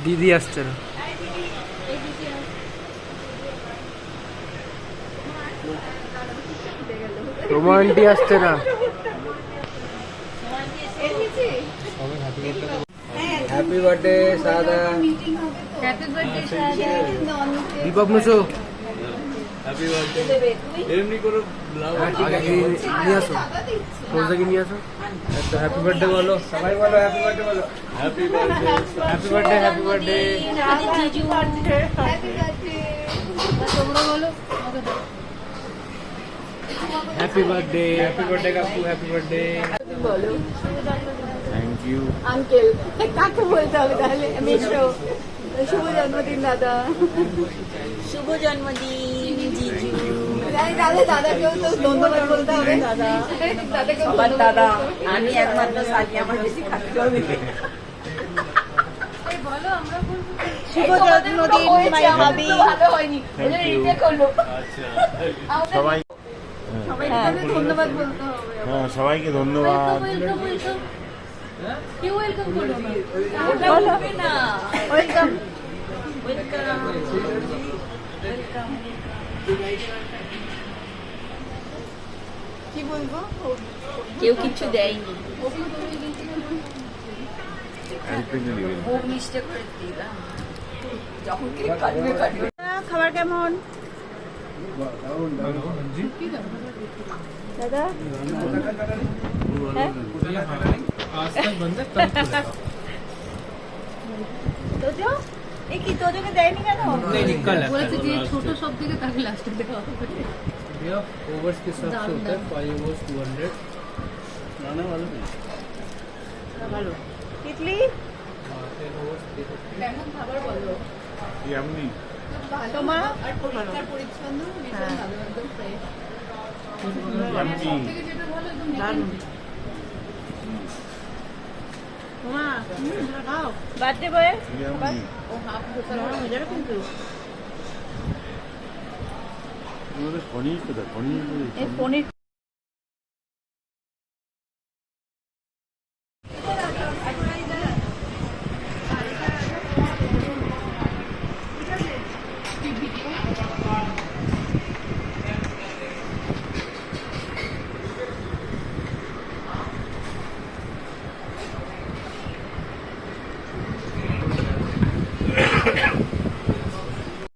দিদি আসছে না। রোমা আন্টি আসছে না। হ্যাপি বার্থডে সাদা। দীপক মুসো হ্যাপি বার্থডে। এমনি করে নিয়ে আসো, কোথাকে নিয়ে আসো। তো হ্যাপি বার্থডে বলো, সবাই বলো হ্যাপি বার্থডে বলো। Happy birthday, happy birthday, happy birthday, জিজু বার্থডে, হ্যাপি বার্থডে। তোমরা বলো হ্যাপি বার্থডে, হ্যাপি বার্থডে কাকু, হ্যাপি বার্থডে বলো। থ্যাংক ইউ আঙ্কেল কাকে বলতে হবে তাহলে? মিশো, শুভ জন্মদিন দাদা। শুভ জন্মদিন জিজু। দাদা, দাদাকেও তো ধন্যবাদ বলতে হবে। দাদা, দাদাকে আমার দাদা, আমি একমাত্র সাথে আমার বেশি খাতে হবে। বলো আমরা বলবো শুভ জন্মদিন মাই হাবি। ভালো হয়নি, এজন্য রিটেক হলো। আচ্ছা, সবাই সবাইকে ধন্যবাদ বলতে হবে। হ্যাঁ, সবাইকে ধন্যবাদ। কি ওয়েলকাম করলো না? ওটা হবে না। Welcome, welcome, welcome. কি বলবো? কেউ কিছু দেয়নি। ভোগ মিষ্টি করে দিলাম। যখন কেক কাটবে কাটবে। খাবার কেমন দাদা? তোজো এই কি তোজোকে দেয়নি কেন? বলেছে যে ছোট সব থেকে তাকে লাস্টে দেওয়া হবে। भैया ओवर्स के हिसाब से होता है 5 ओवर्स 200 गाना वाला ভালো ইডলি কেমন খাবার বলো? এমনি তোমার আর পরিষ্কার পরিচ্ছন্ন, ভীষণ ভালো, একদম ফ্রেশ। সব থেকে যেটা ভালো একদম দারুণ। মা খাও বার্থডে বয়। ও হাফ দোকান নরম হয়ে যাবে কিন্তু। পনির কোথায়? পনির এই পনির